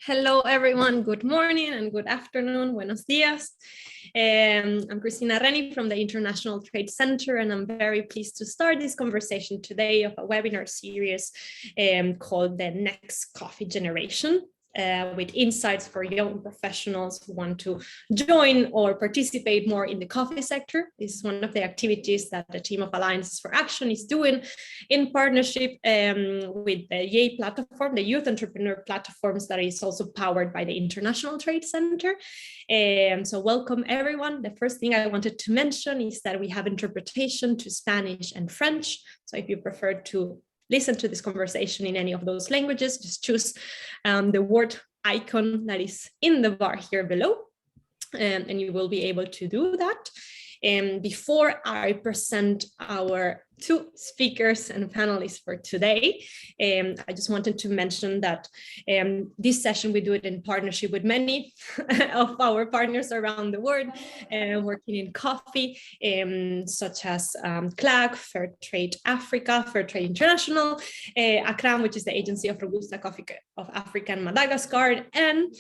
Hello, everyone. Good morning and good afternoon. Buenos dias. I'm Cristina Reni from the International Trade Center, and I'm very pleased to start this conversation today of a webinar series called The Next Coffee Generation. With insights for young professionals who want to join or participate more in the coffee sector. This is one of the activities that the team of Alliances for Action is doing in partnership with the YEI platform, the Youth Entrepreneur Platforms that is also powered by the International Trade Center. So welcome everyone. The first thing I wanted to mention is that we have interpretation to Spanish and French. So if you prefer to listen to this conversation in any of those languages, just choose the word icon that is in the bar here below, and you will be able to do that. Before I present our two speakers and panelists for today, I just wanted to mention that this session, we do it in partnership with many of our partners around the world working in coffee, such as CLAC, Fair Trade Africa, Fair Trade International, ACRAM, which is the Agency of Robusta Coffee of Africa and Madagascar, and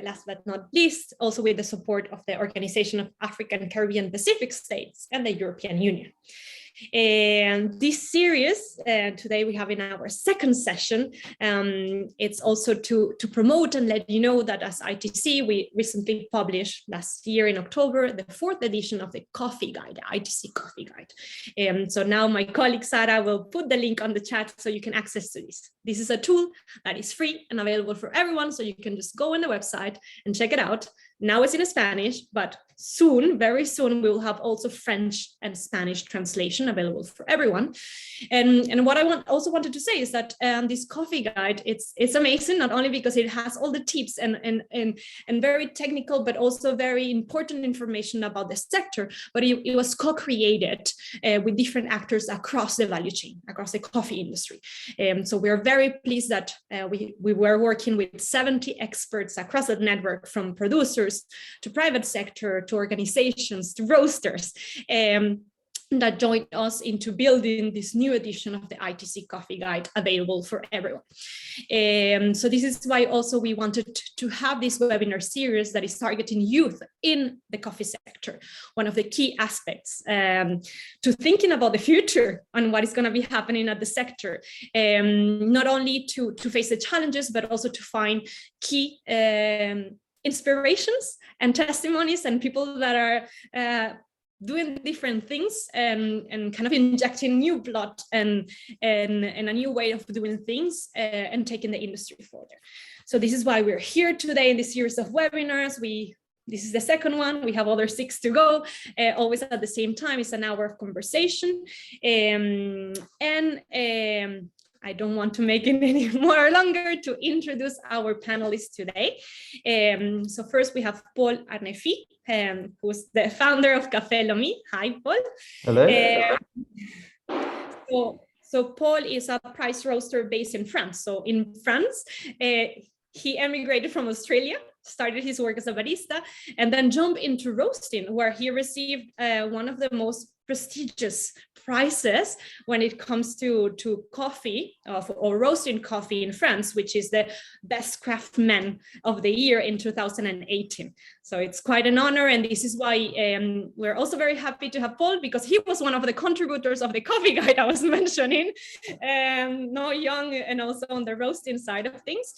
last but not least, also with the support of the Organization of African, Caribbean, Pacific States and the European Union. And this series, today we have in our second session, it's also to promote and let you know that as ITC, we recently published last year in October, the 4th edition of the Coffee Guide, the ITC Coffee Guide. So now my colleague Sarah will put the link on the chat so you can access to this. This is a tool that is free and available for everyone, so you can just go on the website and check it out. Now it's in Spanish, but soon, very soon, we will have also French and Spanish translation available for everyone. And what I also wanted to say is that this coffee guide, it's amazing, not only because it has all the tips and very technical, but also very important information about the sector, but it was co-created with different actors across the value chain, across the coffee industry. So we are very pleased that we were working with 70 experts across the network, from producers to private sector, to organizations, to roasters, that joined us into building this new edition of the ITC Coffee Guide available for everyone. So this is why also we wanted to have this webinar series that is targeting youth in the coffee sector. One of the key aspects to thinking about the future and what is going to be happening at the sector, not only to face the challenges, but also to find key inspirations and testimonies and people that are doing different things and kind of injecting new blood and a new way of doing things and taking the industry further. So this is why we're here today in this series of webinars. This is the second one. We have other 6 to go, always at the same time. It's an hour of conversation. I don't want to make it any more longer to introduce our panelists today. So first we have Paul Arnefi, who's the founder of Café Lomi. Hi, Paul. Hello. So Paul is a price roaster based in France. So in France, he emigrated from Australia, started his work as a barista, and then jumped into roasting, where he received one of the most prestigious prizes when it comes to coffee or roasting coffee in France, which is the best craftsman of the year in 2018. So it's quite an honor, and this is why we're also very happy to have Paul, because he was one of the contributors of the coffee guide I was mentioning, no young, and also on the roasting side of things.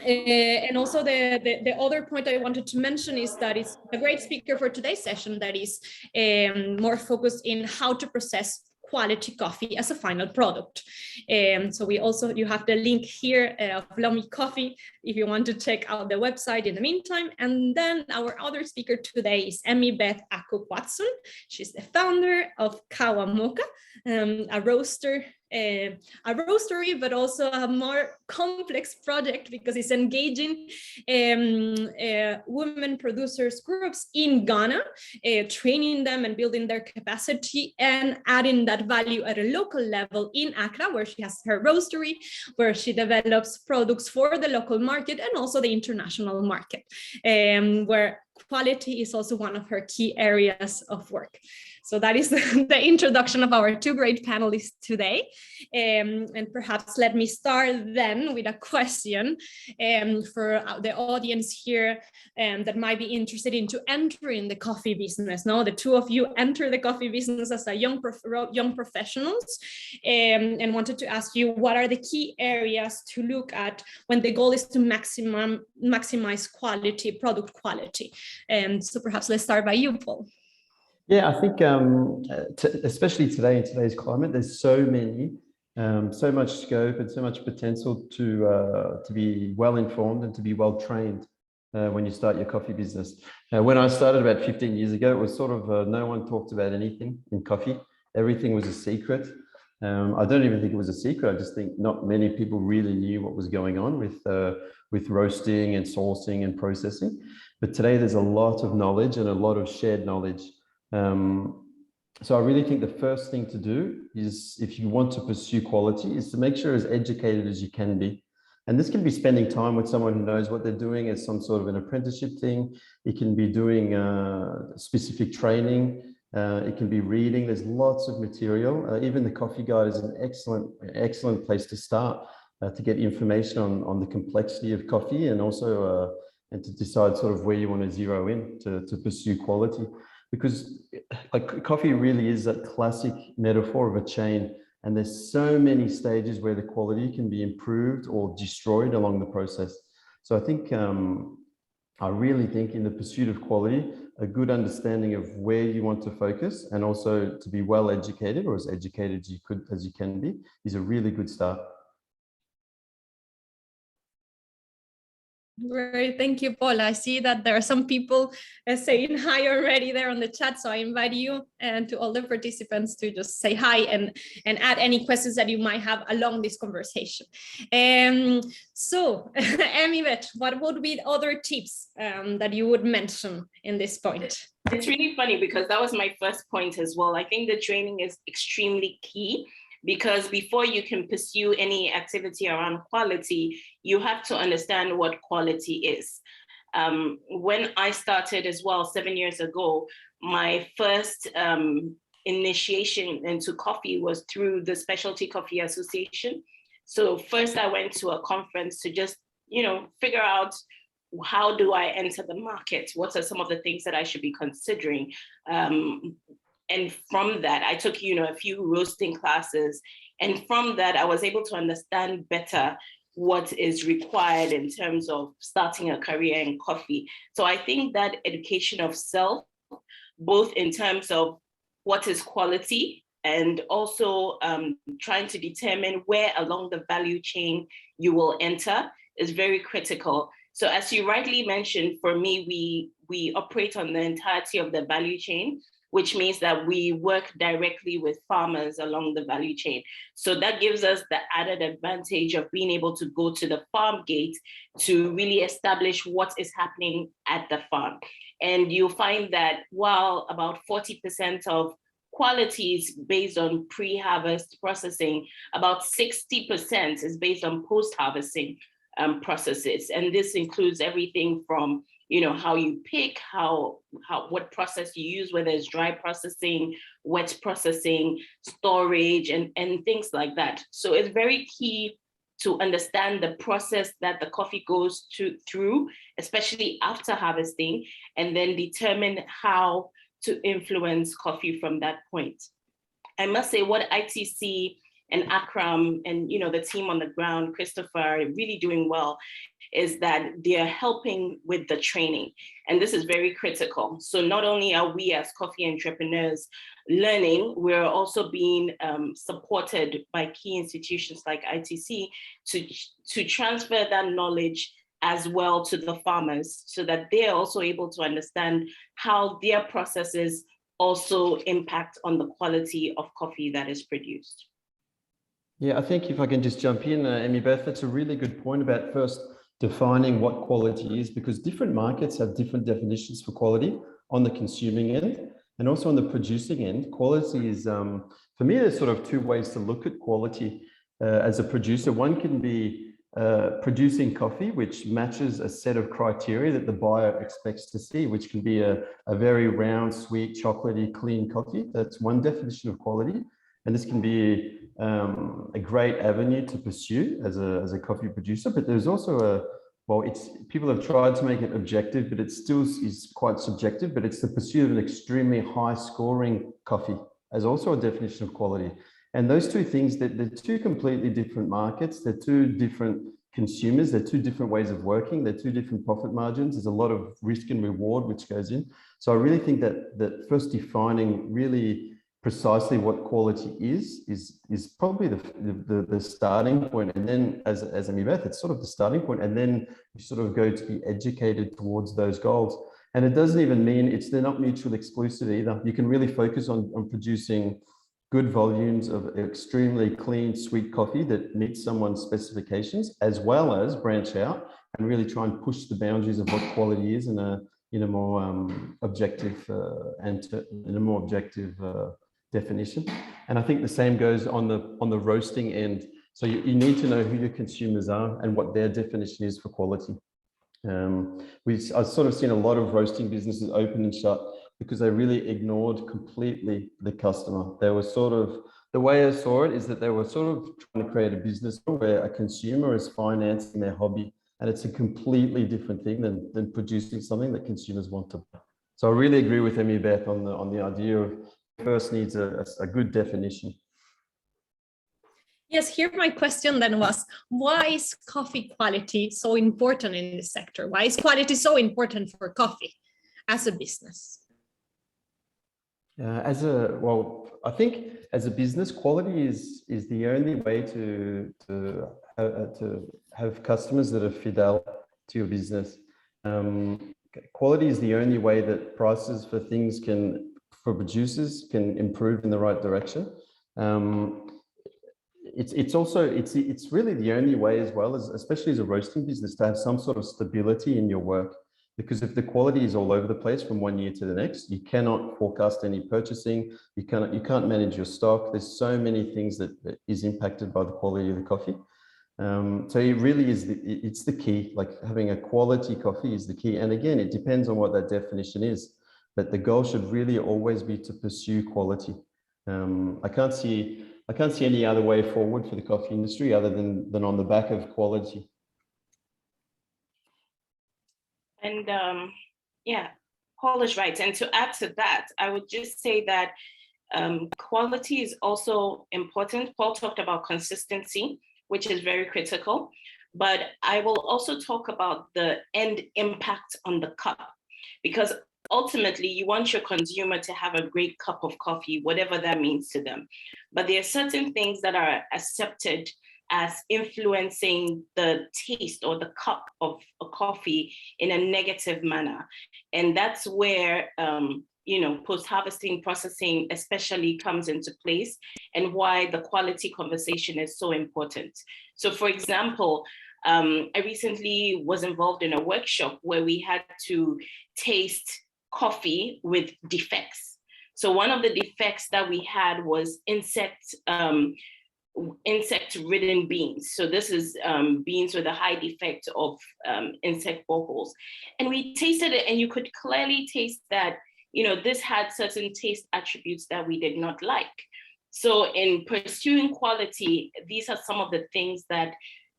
And also the other point I wanted to mention is that it's a great speaker for today's session that is more focused in how to process quality coffee as a final product. So you have the link here of Lomi Coffee if you want to check out the website in the meantime. And then our other speaker today is Emmy Beth Ako-Watson. She's the founder of Kawamoka, a roastery, but also a more complex project because it's engaging women producers groups in Ghana, training them and building their capacity and adding that value at a local level in Accra, where she has her roastery, where she develops products for the local market and also the international market, where quality is also one of her key areas of work. So that is the introduction of our two great panelists today. And perhaps let me start then with a question for the audience here that might be interested into entering the coffee business. Now, the two of you enter the coffee business as a young professionals, and wanted to ask you, what are the key areas to look at when the goal is to maximize quality, product quality? So perhaps let's start by you, Paul. Yeah, I think especially today in today's climate, there's so much scope and so much potential to be well informed and to be well trained when you start your coffee business. When I started about 15 years ago, it was sort of no one talked about anything in coffee. Everything was a secret. I don't even think it was a secret. I just think not many people really knew what was going on with roasting and sourcing and processing. But today there's a lot of knowledge and a lot of shared knowledge. So I really think the first thing to do is, if you want to pursue quality, is to make sure as educated as you can be. And this can be spending time with someone who knows what they're doing as some sort of an apprenticeship thing. It can be doing specific training. It can be reading. There's lots of material. Even the Coffee Guide is an excellent place to start to get information on the complexity of coffee, and also and to decide sort of where you want to zero in to pursue quality. Because like coffee really is that classic metaphor of a chain, and there's so many stages where the quality can be improved or destroyed along the process. So I think I really think in the pursuit of quality, a good understanding of where you want to focus, and also to be well educated, or as educated as you can be, is a really good start. Great, thank you, Paul. I see that there are some people saying hi already there on the chat, so I invite you and to all the participants to just say hi and add any questions that you might have along this conversation. So, Emibet, what would be other tips that you would mention in this point? It's really funny because that was my first point as well. I think the training is extremely key, because before you can pursue any activity around quality, you have to understand what quality is. When I started as well 7 years ago, my first initiation into coffee was through the Specialty Coffee Association. So first I went to a conference to just, figure out, how do I enter the market? What are some of the things that I should be considering? And from that, I took, a few roasting classes. And from that, I was able to understand better what is required in terms of starting a career in coffee. So I think that education of self, both in terms of what is quality, and also trying to determine where along the value chain you will enter, is very critical. So as you rightly mentioned, for me, we operate on the entirety of the value chain, which means that we work directly with farmers along the value chain. So that gives us the added advantage of being able to go to the farm gate to really establish what is happening at the farm. And you'll find that while about 40% of quality is based on pre-harvest processing, about 60% is based on post-harvesting processes. And this includes everything from how you pick, what process you use, whether it's dry processing, wet processing, storage, and things like that. So it's very key to understand the process that the coffee goes through, especially after harvesting, and then determine how to influence coffee from that point. I must say, what ITC and Akram and the team on the ground, Christopher, are really doing well is that they're helping with the training. And this is very critical. So not only are we as coffee entrepreneurs learning, we're also being supported by key institutions like ITC to transfer that knowledge as well to the farmers, so that they're also able to understand how their processes also impact on the quality of coffee that is produced. Yeah, I think if I can just jump in, Emibeth, that's a really good point about first defining what quality is, because different markets have different definitions for quality on the consuming end and also on the producing end. Quality is, for me, there's sort of two ways to look at quality as a producer. One can be producing coffee which matches a set of criteria that the buyer expects to see, which can be a very round, sweet, chocolatey, clean coffee. That's one definition of quality. And this can be a great avenue to pursue as a coffee producer. But there's also people have tried to make it objective, but it still is quite subjective. But it's the pursuit of an extremely high scoring coffee as also a definition of quality. And those two things, they're two completely different markets. They're two different consumers. They're two different ways of working. They're two different profit margins. There's a lot of risk and reward which goes in. So I really think that first defining really precisely what quality is probably the starting point. And then as Amibeth, it's sort of the starting point. And then you sort of go to be educated towards those goals. And it doesn't even mean they're not mutually exclusive either. You can really focus on producing good volumes of extremely clean, sweet coffee that meets someone's specifications, as well as branch out and really try and push the boundaries of what quality is in a more objective definition. And I think the same goes on the roasting end. So you need to know who your consumers are and what their definition is for quality. I've sort of seen a lot of roasting businesses open and shut because they really ignored completely the customer. They were sort of, the way I saw it is that they were sort of trying to create a business where a consumer is financing their hobby, and it's a completely different thing than producing something that consumers want to buy. So I really agree with Amibeth on the idea of first needs a good definition. Yes, here my question then was, why is coffee quality so important in this sector? Why is quality so important for coffee as a business? I think as a business, quality is the only way to have customers that are fidel to your business. Quality is the only way that prices for things for producers can improve in the right direction. It's really the only way as well, as especially as a roasting business, to have some sort of stability in your work. Because if the quality is all over the place from one year to the next, you cannot forecast any purchasing. You can't manage your stock. There's so many things that is impacted by the quality of the coffee. So it really is it's the key. Like having a quality coffee is the key. And again, it depends on what that definition is. But the goal should really always be to pursue quality. I can't see any other way forward for the coffee industry other than on the back of quality. And yeah, Paul is right. And to add to that, I would just say that quality is also important. Paul talked about consistency, which is very critical. But I will also talk about the end impact on the cup, because ultimately you want your consumer to have a great cup of coffee, whatever that means to them. But there are certain things that are accepted as influencing the taste or the cup of a coffee in a negative manner. And that's where, post-harvesting processing especially comes into place, and why the quality conversation is so important. So for example, I recently was involved in a workshop where we had to taste coffee with defects. So one of the defects that we had was insect-ridden beans. So this is beans with a high defect of insect boreholes. And we tasted it, and you could clearly taste that, this had certain taste attributes that we did not like. So in pursuing quality, these are some of the things that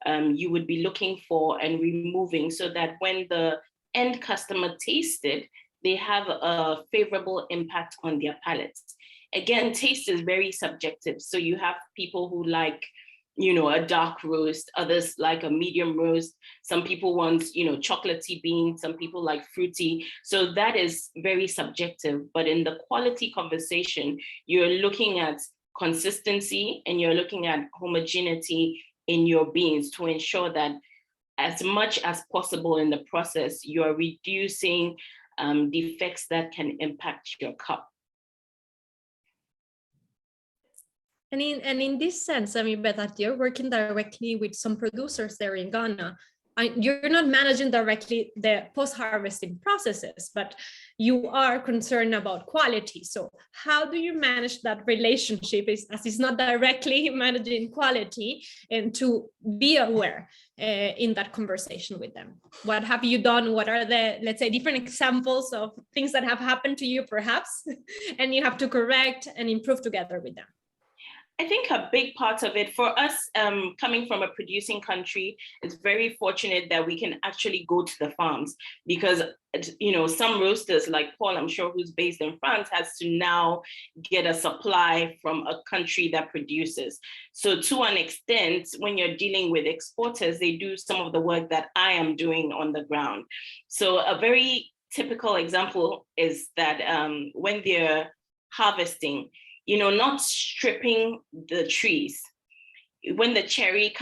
you would be looking for and removing, so that when the end customer tastes it, they have a favorable impact on their palates. Again, taste is very subjective. So you have people who like, a dark roast, others like a medium roast. Some people want, chocolatey beans, some people like fruity. So that is very subjective. But in the quality conversation, you're looking at consistency and you're looking at homogeneity in your beans to ensure that as much as possible in the process, you're reducing defects that can impact your cup. And in this sense, I mean, Beth, that you're working directly with some producers there in Ghana, you're not managing directly the post-harvesting processes, but you are concerned about quality. So how do you manage that relationship as it's not directly managing quality, and to be aware in that conversation with them? What have you done? What are the, let's say, different examples of things that have happened to you perhaps, and you have to correct and improve together with them? I think a big part of it for us, coming from a producing country, is very fortunate that we can actually go to the farms, because, you know, some roasters like Paul, I'm sure, who's based in France, has to now get a supply from a country that produces. So to an extent, when you're dealing with exporters, they do some of the work that I am doing on the ground. So a very typical example is that when they're harvesting, you know, not stripping the trees. When the cherry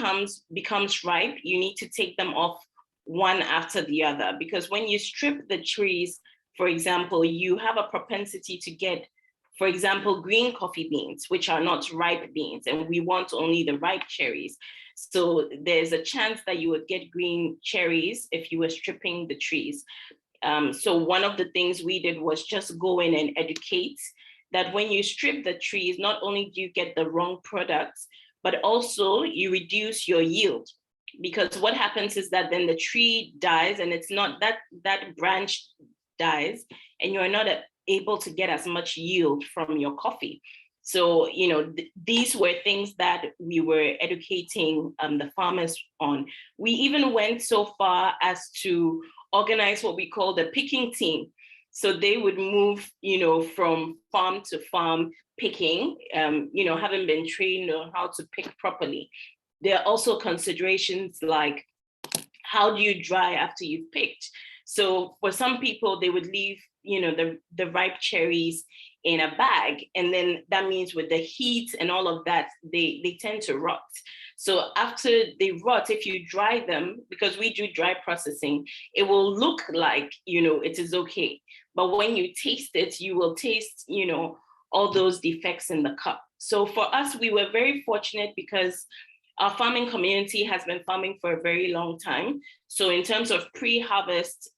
becomes ripe, you need to take them off one after the other, because when you strip the trees, for example, you have a propensity to get, for example, green coffee beans, which are not ripe beans, and we want only the ripe cherries. So there's a chance that you would get green cherries if you were stripping the trees. So one of the things we did was just go in and educate that when you strip the trees, not only do you get the wrong products, but also you reduce your yield. Because what happens is that then the tree dies, and it's not that branch dies, and you're not able to get as much yield from your coffee. So, you know, these were things that we were educating the farmers on. We even went so far as to organize what we call the picking team. So they would move, you know, from farm to farm picking, you know, having been trained on how to pick properly. There are also considerations like, how do you dry after you've picked? So for some people, they would leave, you know, the ripe cherries in a bag. And then that means with the heat and all of that, they tend to rot. So after they rot, if you dry them, because we do dry processing, it will look like, you know, it is okay. But when you taste it, you will taste, you know, all those defects in the cup. So for us, we were very fortunate because our farming community has been farming for a very long time. So in terms of pre-harvest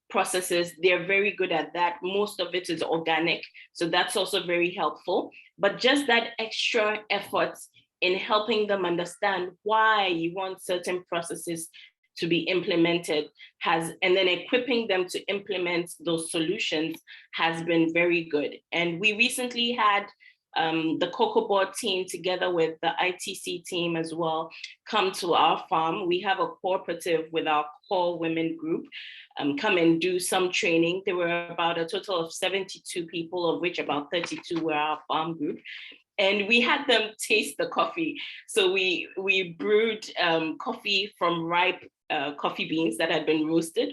processes, they're very good at that. Most of it is organic. So that's also very helpful. But just that extra effort in helping them understand why you want certain processes to be implemented and then equipping them to implement those solutions has been very good. And we recently had the Cocoa Board team together with the ITC team as well come to our farm. We have a cooperative with our core women group come and do some training. There were about a total of 72 people, of which about 32 were our farm group. And we had them taste the coffee. So we brewed coffee from ripe coffee beans that had been roasted.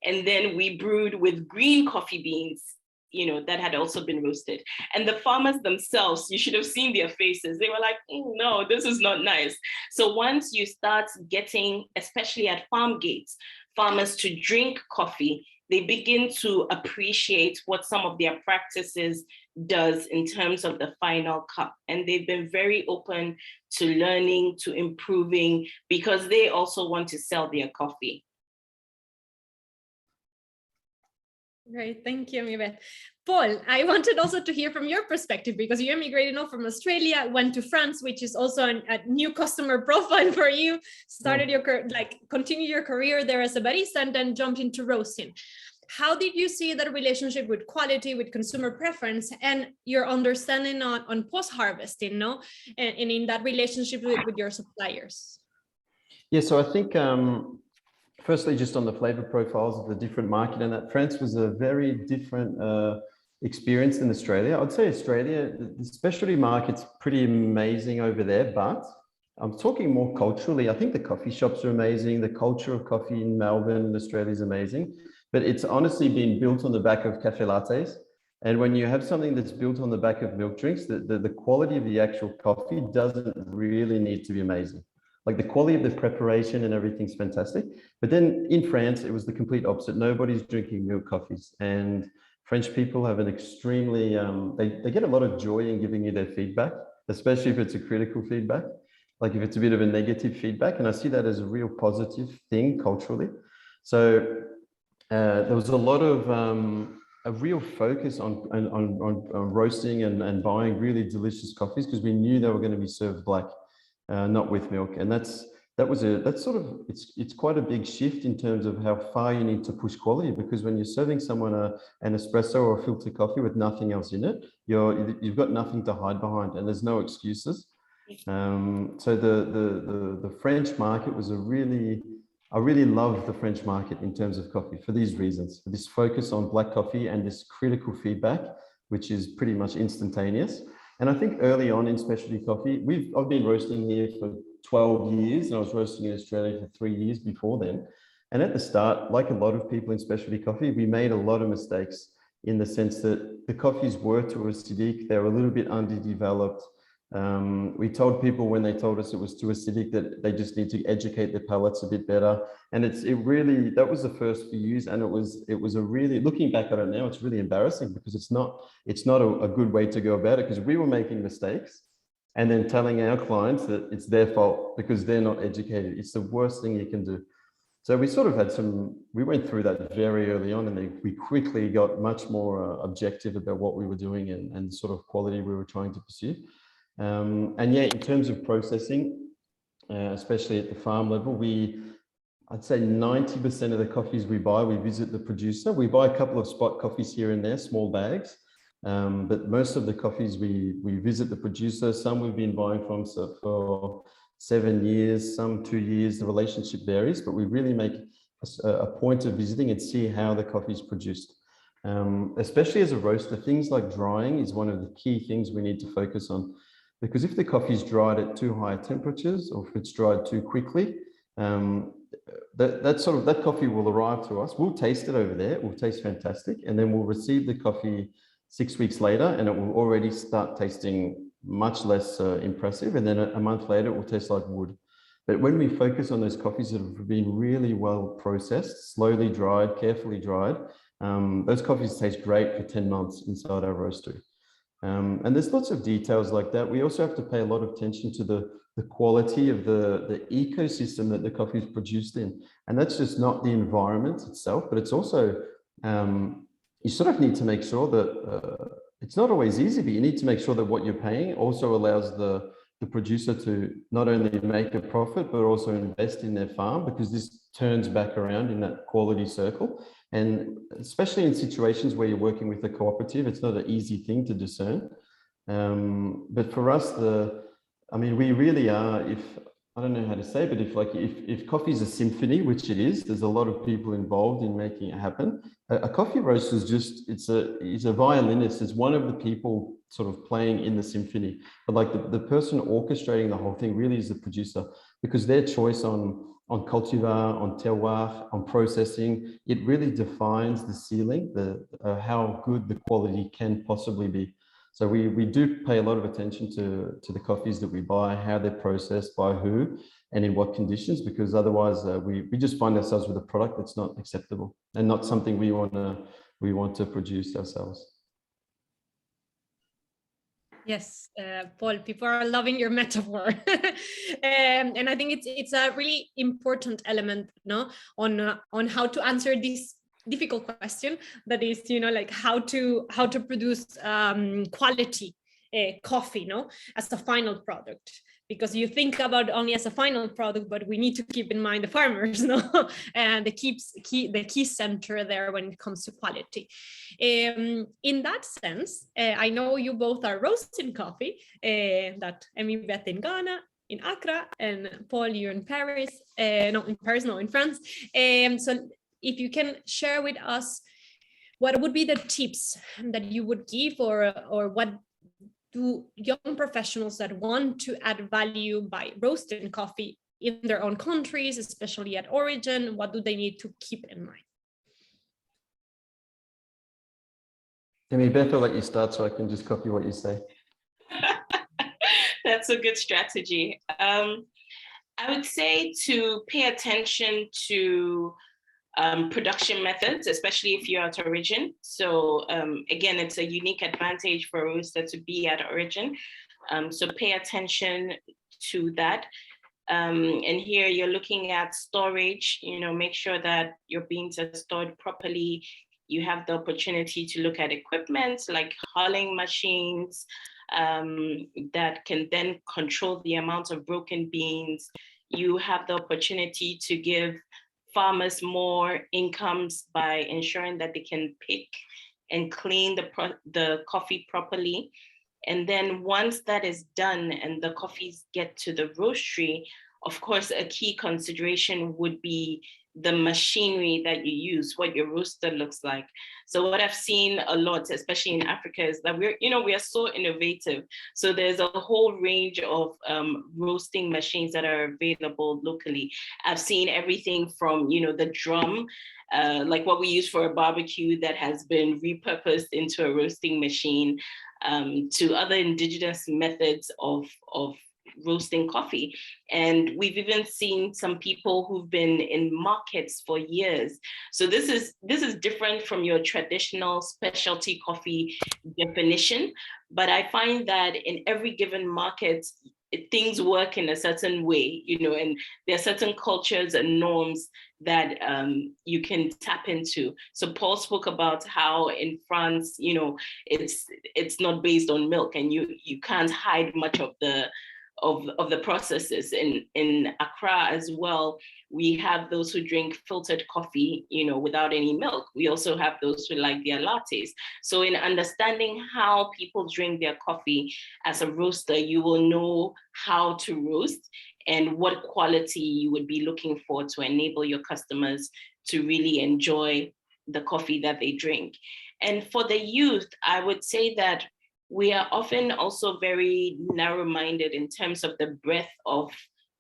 And then we brewed with green coffee beans, you know, that had also been roasted. And the farmers themselves, you should have seen their faces. They were like, oh, no, this is not nice. So once you start getting, especially at farm gates, farmers to drink coffee, they begin to appreciate what some of their practices does in terms of the final cup. And they've been very open to learning, to improving, because they also want to sell their coffee. Great, thank you, Mibeth. Paul, I wanted also to hear from your perspective, because you immigrated from Australia, went to France, which is also a new customer profile for you, started your continue your career there as a barista, and then jumped into roasting. How did you see that relationship with quality, with consumer preference, and your understanding on post-harvesting, no? And in that relationship with your suppliers? Yeah, so I think firstly, just on the flavor profiles of the different market, and that France was a very different experience than Australia. I'd say Australia, the specialty market's pretty amazing over there, but I'm talking more culturally. I think the coffee shops are amazing. The culture of coffee in Melbourne, Australia is amazing, but it's honestly been built on the back of cafe lattes. And when you have something that's built on the back of milk drinks, the quality of the actual coffee doesn't really need to be amazing. Like the quality of the preparation and everything's fantastic. But then in France, it was the complete opposite. Nobody's drinking milk coffees. And French people have an extremely, they get a lot of joy in giving you their feedback, especially if it's a critical feedback. like if it's a bit of a negative feedback, and I see that as a real positive thing culturally. So there was a lot of a real focus on roasting and buying really delicious coffees because we knew they were going to be served black, not with milk, and that's sort of it's quite a big shift in terms of how far you need to push quality, because when you're serving someone an espresso or a filter coffee with nothing else in it, you've got nothing to hide behind, and there's no excuses. So the French market was I really love the French market in terms of coffee for these reasons, for this focus on black coffee and this critical feedback, which is pretty much instantaneous. And I think early on in specialty coffee, I've been roasting here for 12 years, and I was roasting in Australia for 3 years before then. And at the start, like a lot of people in specialty coffee, we made a lot of mistakes in the sense that the coffees were too acidic, they were a little bit underdeveloped. We told people when they told us it was too acidic that they just need to educate their palates a bit better. And that was the first few years. And it was a really, looking back at it now, it's really embarrassing because it's not a good way to go about it, because we were making mistakes and then telling our clients that it's their fault because they're not educated. It's the worst thing you can do. So we sort of we went through that very early on, and then we quickly got much more objective about what we were doing and sort of quality we were trying to pursue. And yeah, in terms of processing, especially at the farm level, I'd say 90% of the coffees we buy, we visit the producer. We buy a couple of spot coffees here and there, small bags, but most of the coffees we visit the producer. Some we've been buying from for 7 years, some 2 years. The relationship varies, but we really make a point of visiting and see how the coffee is produced. Especially as a roaster, things like drying is one of the key things we need to focus on. Because if the coffee is dried at too high temperatures, or if it's dried too quickly, that coffee will arrive to us. We'll taste it over there. It will taste fantastic. And then we'll receive the coffee 6 weeks later, and it will already start tasting much less impressive. And then a month later, it will taste like wood. But when we focus on those coffees that have been really well processed, slowly dried, carefully dried, those coffees taste great for 10 months inside our roastery. And there's lots of details like that. We also have to pay a lot of attention to the quality of the ecosystem that the coffee is produced in. And that's just not the environment itself, but it's also, you sort of need to make sure that it's not always easy, but you need to make sure that what you're paying also allows the producer to not only make a profit, but also invest in their farm, because this turns back around in that quality circle. And especially in situations where you're working with a cooperative, it's not an easy thing to discern. But for us, we really are, I don't know how to say, but if coffee is a symphony, which it is, there's a lot of people involved in making it happen. A coffee roaster is just, it's a violinist. It's one of the people sort of playing in the symphony, but like the person orchestrating the whole thing really is the producer, because their choice on cultivar, on terroir, on processing, it really defines the ceiling, how good the quality can possibly be. So we do pay a lot of attention to the coffees that we buy, how they're processed, by who, and in what conditions, because otherwise we just find ourselves with a product that's not acceptable and not something we want to produce ourselves. Yes, Paul, people are loving your metaphor. And I think it's a really important element, no, on how to answer this difficult question, that is, like how to produce quality coffee, no, as a final product. Because you think about only as a final product, but we need to keep in mind the farmers, no, and the key center there when it comes to quality. In that sense, I know you both are roasting coffee. That Emi Beth in Ghana, in Accra, and Paul, you're in Paris. In France. So if you can share with us, what would be the tips that you would give, or what do young professionals that want to add value by roasting coffee in their own countries, especially at origin, what do they need to keep in mind? Beth, I'll let you start so I can just copy what you say. That's a good strategy. I would say to pay attention to production methods, especially if you're at origin. So again, it's a unique advantage for a roaster to be at origin. So pay attention to that. And here you're looking at storage, make sure that your beans are stored properly. You have the opportunity to look at equipment like hulling machines that can then control the amount of broken beans. You have the opportunity to give farmers more incomes by ensuring that they can pick and clean the coffee properly. And then once that is done and the coffees get to the roastery, of course, a key consideration would be the machinery that you use, what your roaster looks like. So what I've seen a lot, especially in Africa, is that we are so innovative. So there's a whole range of roasting machines that are available locally. I've seen everything from, the drum, like what we use for a barbecue that has been repurposed into a roasting machine, to other indigenous methods of roasting coffee. And we've even seen some people who've been in markets for years. So this is different from your traditional specialty coffee definition. But I find that in every given market, things work in a certain way, and there are certain cultures and norms that you can tap into. So Paul spoke about how in France, it's not based on milk, and you can't hide much of the processes. In Accra as well, we have those who drink filtered coffee, without any milk. We also have those who like their lattes. So in understanding how people drink their coffee as a roaster, you will know how to roast and what quality you would be looking for to enable your customers to really enjoy the coffee that they drink. And for the youth, I would say that we are often also very narrow-minded in terms of the breadth of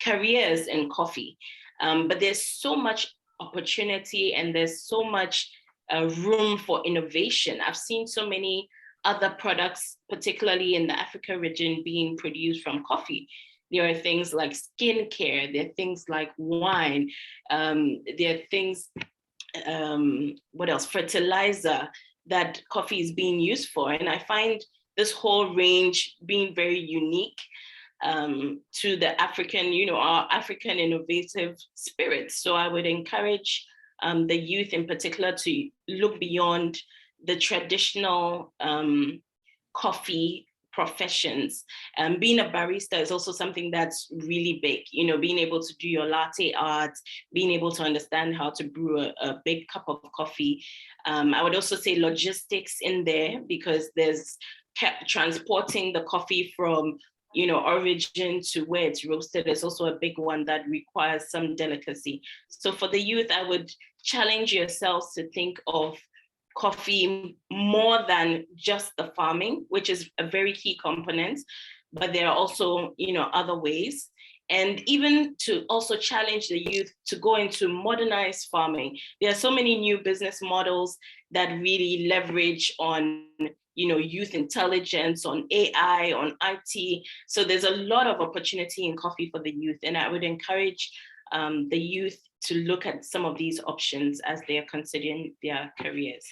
careers in coffee. But there's so much opportunity and there's so much room for innovation. I've seen so many other products, particularly in the Africa region, being produced from coffee. There are things like skincare, there are things like wine, there are things, what else? Fertilizer that coffee is being used for. And I find this whole range being very unique to the African, our African innovative spirit. So I would encourage the youth in particular to look beyond the traditional coffee professions. Being a barista is also something that's really big, being able to do your latte art, being able to understand how to brew a big cup of coffee. I would also say logistics in there, because there's transporting the coffee from origin to where it's roasted is also a big one that requires some delicacy. So for the youth, I would challenge yourselves to think of coffee more than just the farming, which is a very key component, but there are also other ways. And even to also challenge the youth to go into modernized farming. There are so many new business models that really leverage on youth intelligence, on AI, on IT. So there's a lot of opportunity in coffee for the youth. And I would encourage the youth to look at some of these options as they are considering their careers.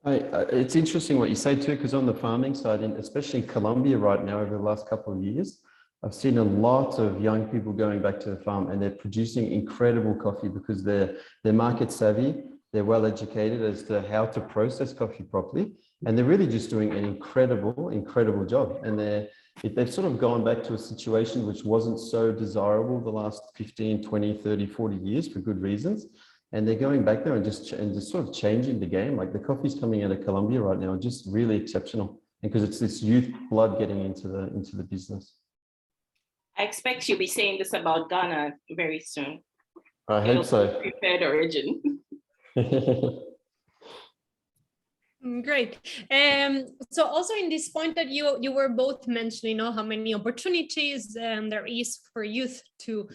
It's interesting what you say too, because on the farming side, especially in Colombia right now, over the last couple of years, I've seen a lot of young people going back to the farm, and they're producing incredible coffee because they're market savvy, they're well educated as to how to process coffee properly, and they're really just doing an incredible job. And they've sort of gone back to a situation which wasn't so desirable the last 15, 20, 30, 40 years for good reasons. And they're going back there and just sort of changing the game. Like the coffees coming out of Colombia right now are just really exceptional, because it's this youth blood getting into the business. I expect you'll be saying this about Ghana very soon. I hope so. Prepared origin. Great. So also in this point that you were both mentioning, how many opportunities there is for youth to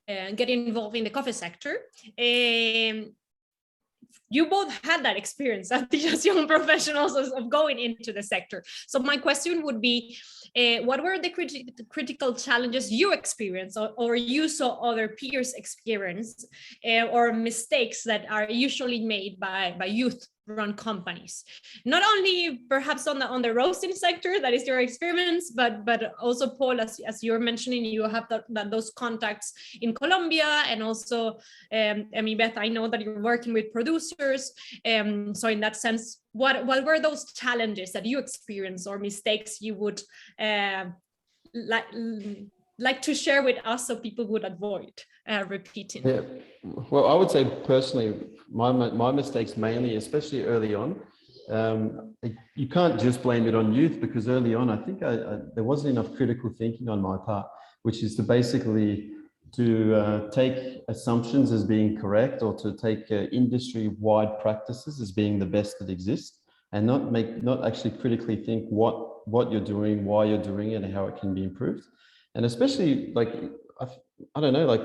get involved in the coffee sector. You both had that experience as young professionals of going into the sector. So my question would be, what were the critical challenges you experienced or you saw other peers experience, or mistakes that are usually made by youth run companies, not only perhaps on the roasting sector, that is your experience, but also, Paul, as you're mentioning, you have those contacts in Colombia, and also Beth, I know that you're working with producers, so in that sense, what were those challenges that you experienced, or mistakes you would like to share with us, so people would avoid repeating? Yeah, well, I would say personally, my mistakes mainly, especially early on, you can't just blame it on youth, because early on, I think there wasn't enough critical thinking on my part, which is to basically take assumptions as being correct, or to take industry-wide practices as being the best that exist, and not actually critically think what you're doing, why you're doing it, and how it can be improved. And especially, like, I don't know, like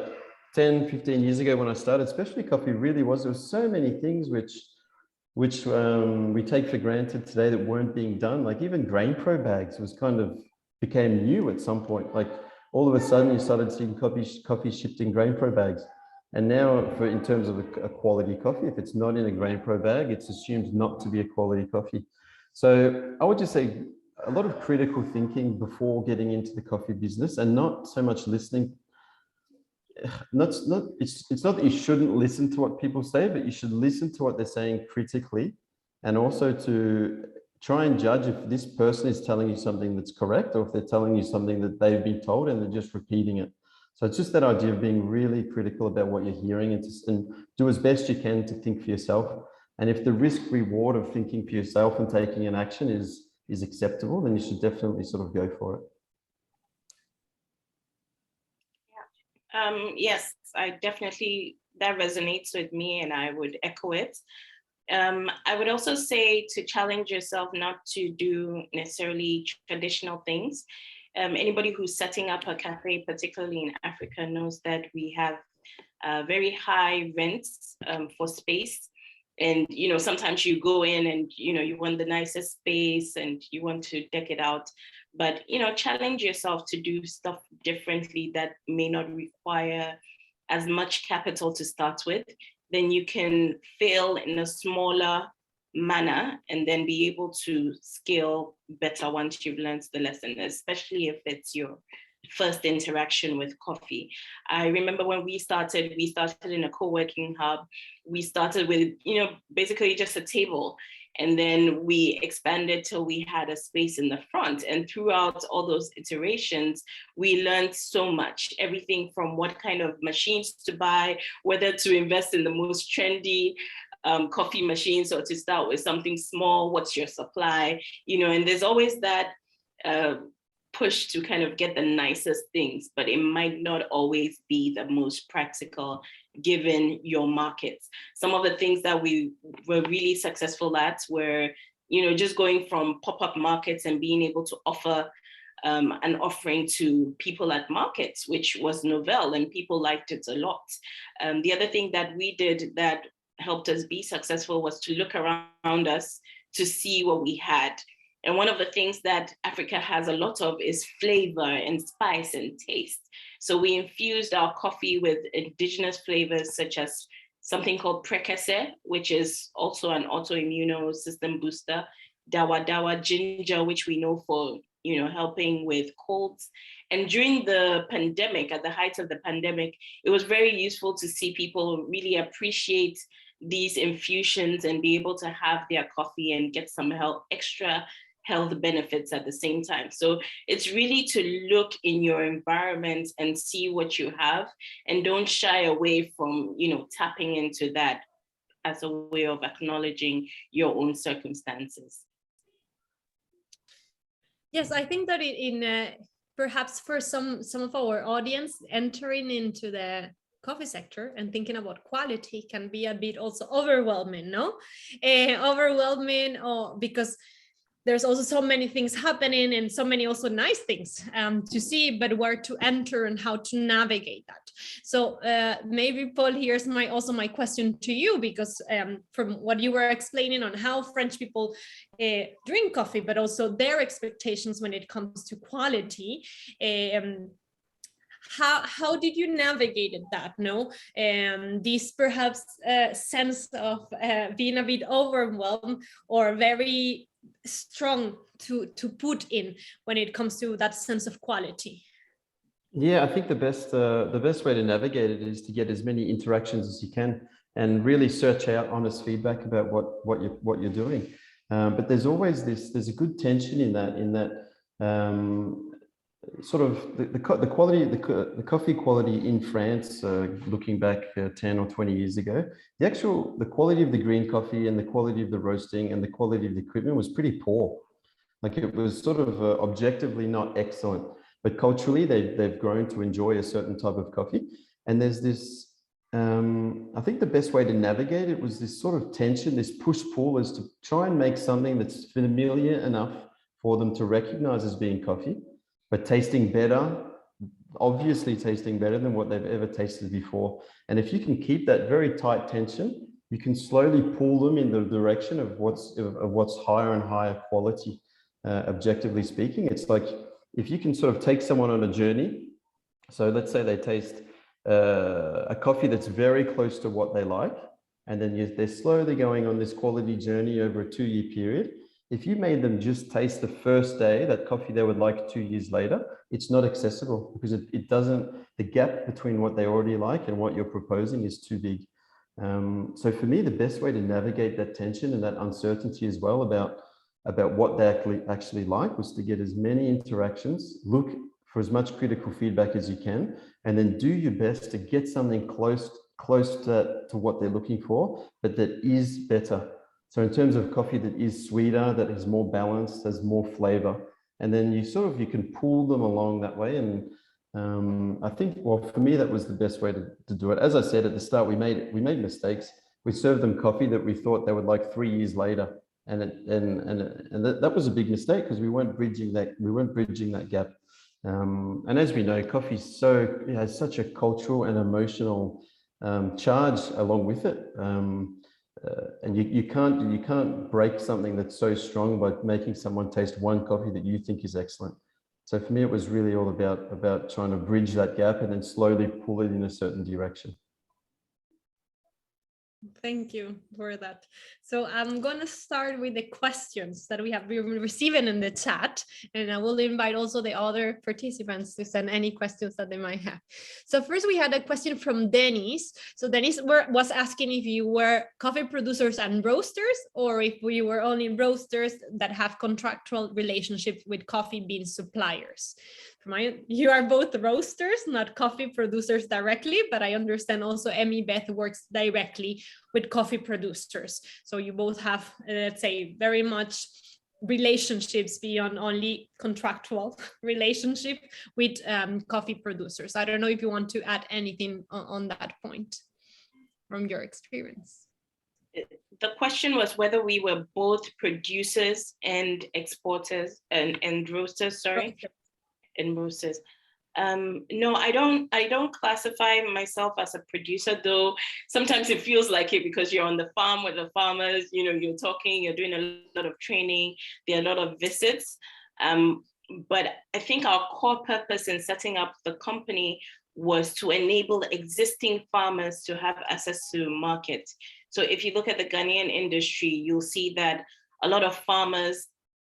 10, 15 years ago when I started, especially coffee, there was so many things which we take for granted today that weren't being done. Like even grain pro bags became new at some point. Like all of a sudden you started seeing coffee shipped in grain pro bags. And now in terms of a quality coffee, if it's not in a grain pro bag, it's assumed not to be a quality coffee. So I would just say a lot of critical thinking before getting into the coffee business, and not so much listening. It's not that you shouldn't listen to what people say, but you should listen to what they're saying critically, and also to try and judge if this person is telling you something that's correct, or if they're telling you something that they've been told and they're just repeating it. So it's just that idea of being really critical about what you're hearing, and do as best you can to think for yourself. And if the risk reward of thinking for yourself and taking an action is acceptable, then you should definitely sort of go for it. Yes, that resonates with me, and I would echo it. I would also say to challenge yourself not to do necessarily traditional things. Anybody who's setting up a cafe, particularly in Africa, knows that we have very high rents for space. And, sometimes you go in and, you want the nicest space and you want to deck it out. But, challenge yourself to do stuff differently that may not require as much capital to start with. Then you can fail in a smaller manner and then be able to scale better once you've learned the lesson, especially if it's your first interaction with coffee. I remember when we started in a co-working hub. We started with, basically just a table. And then we expanded till we had a space in the front. And throughout all those iterations, we learned so much, everything from what kind of machines to buy, whether to invest in the most trendy coffee machines or to start with something small, what's your supply, and there's always that push to kind of get the nicest things, but it might not always be the most practical given your markets. Some of the things that we were really successful at were, just going from pop-up markets and being able to offer an offering to people at markets, which was novel and people liked it a lot. The other thing that we did that helped us be successful was to look around us to see what we had. And one of the things that Africa has a lot of is flavor and spice and taste. So we infused our coffee with indigenous flavors, such as something called prekese, which is also an autoimmune system booster, dawa dawa ginger, which we know for, helping with colds. And during the pandemic, at the height of the pandemic, it was very useful to see people really appreciate these infusions and be able to have their coffee and get some extra health benefits at the same time. So it's really to look in your environment and see what you have, and don't shy away from, tapping into that as a way of acknowledging your own circumstances. Yes, I think that in perhaps for some of our audience, entering into the coffee sector and thinking about quality can be a bit also overwhelming, no? Overwhelming, because there's also so many things happening and so many also nice things to see, but where to enter and how to navigate that. So maybe, Paul, here's my question to you, because from what you were explaining on how French people drink coffee, but also their expectations when it comes to quality, how did you navigate that? No, this perhaps sense of being a bit overwhelmed or very strong to put in when it comes to that sense of quality. Yeah, I think the best way to navigate it is to get as many interactions as you can and really search out honest feedback about what you're doing. But there's always there's a good tension in that sort of the quality, the coffee quality in France, looking back 10 or 20 years ago, the quality of the green coffee and the quality of the roasting and the quality of the equipment was pretty poor. Like it was sort of objectively not excellent, but culturally they've grown to enjoy a certain type of coffee. And there's this, I think the best way to navigate it was this sort of tension, this push-pull, is to try and make something that's familiar enough for them to recognize as being coffee, but tasting better, obviously tasting better than what they've ever tasted before. And if you can keep that very tight tension, you can slowly pull them in the direction of what's higher and higher quality, objectively speaking. It's like if you can sort of take someone on a journey. So let's say they taste a coffee that's very close to what they like, and then they're slowly going on this quality journey over a 2-year period. If you made them just taste the first day that coffee they would like 2 years later, it's not accessible because it doesn't, the gap between what they already like and what you're proposing is too big. So for me, the best way to navigate that tension and that uncertainty as well about what they actually like was to get as many interactions, look for as much critical feedback as you can, and then do your best to get something close to what they're looking for, but that is better. So in terms of coffee that is sweeter, that is more balanced, has more flavor, and then you can pull them along that way. And I think, well, for me, that was the best way to do it. As I said at the start, we made mistakes. We served them coffee that we thought they would like 3 years later. And that was a big mistake because we weren't bridging that gap. And as we know, coffee has such a cultural and emotional charge along with it. And you can't break something that's so strong by making someone taste one coffee that you think is excellent. So for me, it was really all about trying to bridge that gap and then slowly pull it in a certain direction. Thank you for that. So I'm going to start with the questions that we have been receiving in the chat, and I will invite also the other participants to send any questions that they might have. So first we had a question from Dennis. So Dennis was asking if you were coffee producers and roasters, or if we were only roasters that have contractual relationships with coffee bean suppliers. You are both roasters, not coffee producers directly, but I understand also Emmy Beth works directly with coffee producers. So you both have, let's say, very much relationships beyond only contractual relationship with coffee producers. I don't know if you want to add anything on that point from your experience. The question was whether we were both producers and exporters and roasters, sorry. And roasters. No, I don't classify myself as a producer, though sometimes it feels like it because you're on the farm with the farmers, you're talking, you're doing a lot of training, there are a lot of visits. But I think our core purpose in setting up the company was to enable existing farmers to have access to market. So if you look at the Ghanaian industry, you'll see that a lot of farmers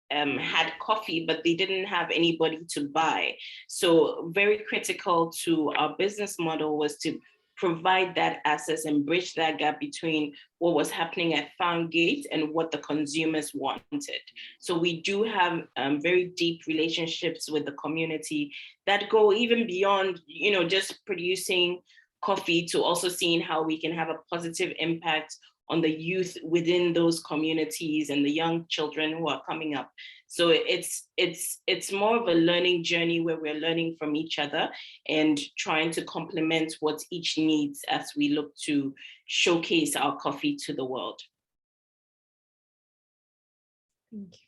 had coffee, but they didn't have anybody to buy. So very critical to our business model was to provide that access and bridge that gap between what was happening at farm gate and what the consumers wanted. So we do have very deep relationships with the community that go even beyond, just producing coffee to also seeing how we can have a positive impact on the youth within those communities and the young children who are coming up. So it's more of a learning journey where we're learning from each other and trying to complement what each needs as we look to showcase our coffee to the world. Thank you.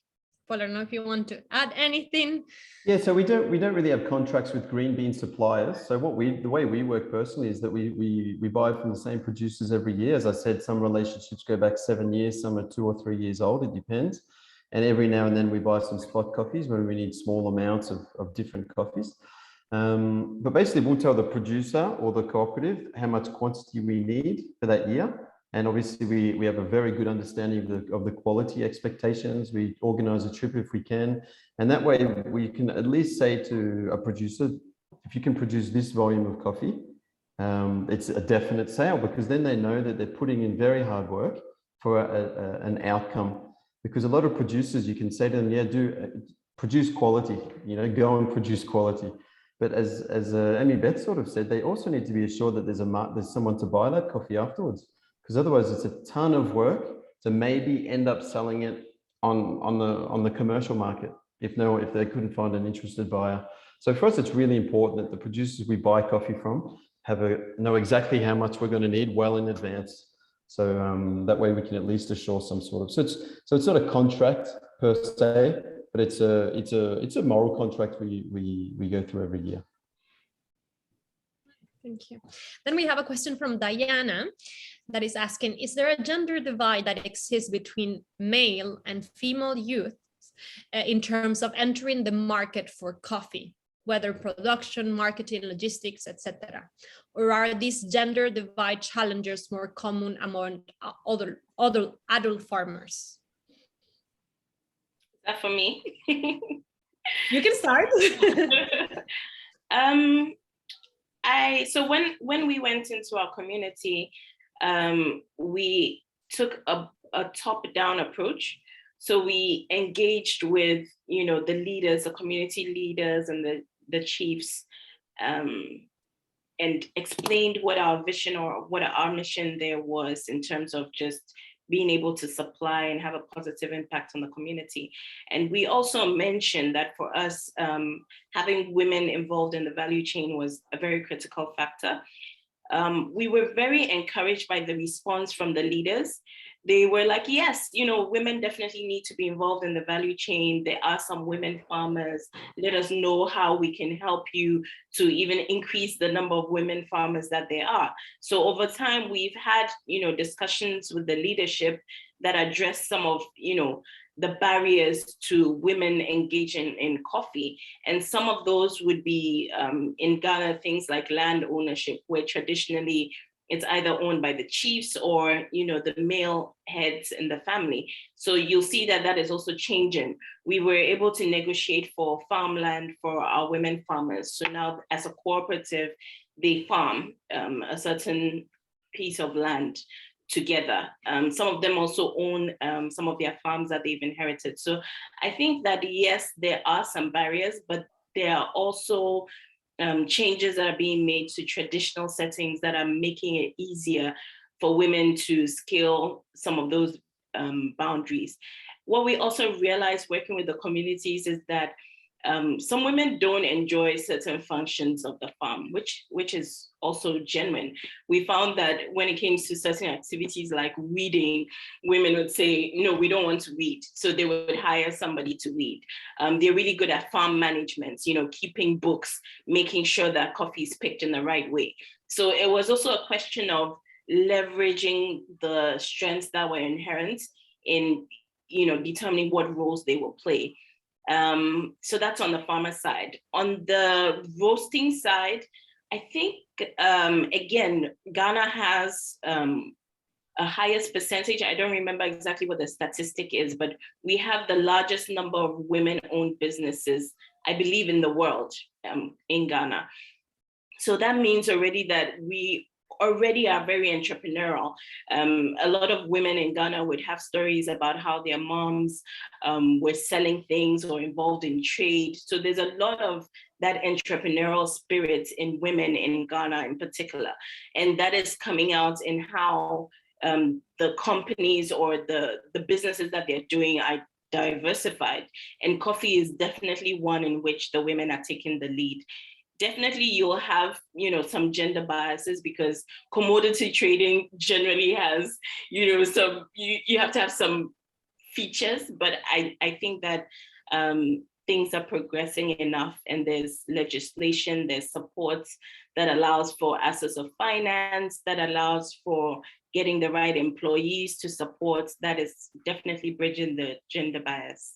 Paul, I don't know if you want to add anything. Yeah, so we don't really have contracts with green bean suppliers. So the way we work personally is that we buy from the same producers every year. As I said, some relationships go back 7 years, some are 2 or 3 years old, it depends. And every now and then we buy some spot coffees when we need small amounts of different coffees. But basically, we'll tell the producer or the cooperative how much quantity we need for that year. And obviously, we have a very good understanding of the quality expectations. We organize a trip if we can. And that way, we can at least say to a producer, if you can produce this volume of coffee, it's a definite sale, because then they know that they're putting in very hard work for an outcome. Because a lot of producers, you can say to them, yeah, produce quality, go and produce quality. But as Amy Beth sort of said, they also need to be assured that there's someone to buy that coffee afterwards, because otherwise it's a ton of work to maybe end up selling it on the commercial market if they couldn't find an interested buyer. So for us, it's really important that the producers we buy coffee from know exactly how much we're going to need well in advance. So that way we can at least assure some sort of, so it's not a contract per se, but it's a moral contract we go through every year. Thank you. Then we have a question from Diana that is asking, is there a gender divide that exists between male and female youth in terms of entering the market for coffee, whether production, marketing, logistics, etc.? Or are these gender divide challenges more common among other adult farmers? Is that for me? You can start. So when we went into our community, we took a top-down approach. So we engaged with, the leaders, the community leaders and the chiefs, and explained what our vision or what our mission there was in terms of just being able to supply and have a positive impact on the community. And we also mentioned that for us, having women involved in the value chain was a very critical factor. We were very encouraged by the response from the leaders. They were like, yes, women definitely need to be involved in the value chain. There are some women farmers. Let us know how we can help you to even increase the number of women farmers that there are. So over time, we've had, discussions with the leadership that address some of, the barriers to women engaging in coffee. And some of those would be in Ghana, things like land ownership, where traditionally it's either owned by the chiefs or, the male heads in the family. So you'll see that is also changing. We were able to negotiate for farmland for our women farmers. So now as a cooperative, they farm a certain piece of land together. Some of them also own some of their farms that they've inherited. So I think that, yes, there are some barriers, but there are also changes that are being made to traditional settings that are making it easier for women to scale some of those boundaries. What we also realized working with the communities is that some women don't enjoy certain functions of the farm, which is also genuine. We found that when it came to certain activities like weeding, women would say, no, we don't want to weed. So they would hire somebody to weed. They're really good at farm management, keeping books, making sure that coffee is picked in the right way. So it was also a question of leveraging the strengths that were inherent in, determining what roles they will play. So that's on the farmer side. On the roasting side, I think, again, Ghana has a highest percentage. I don't remember exactly what the statistic is, but we have the largest number of women-owned businesses, I believe, in the world in Ghana. So that means already that we already are very entrepreneurial. A lot of women in Ghana would have stories about how their moms were selling things or involved in trade. So there's a lot of that entrepreneurial spirit in women in Ghana in particular. And that is coming out in how the companies or the businesses that they're doing are diversified. And coffee is definitely one in which the women are taking the lead. Definitely you'll have, some gender biases because commodity trading generally has, some, you have to have some features, but I think that things are progressing enough and there's legislation, there's support that allows for access of finance, that allows for getting the right employees to support, that is definitely bridging the gender bias.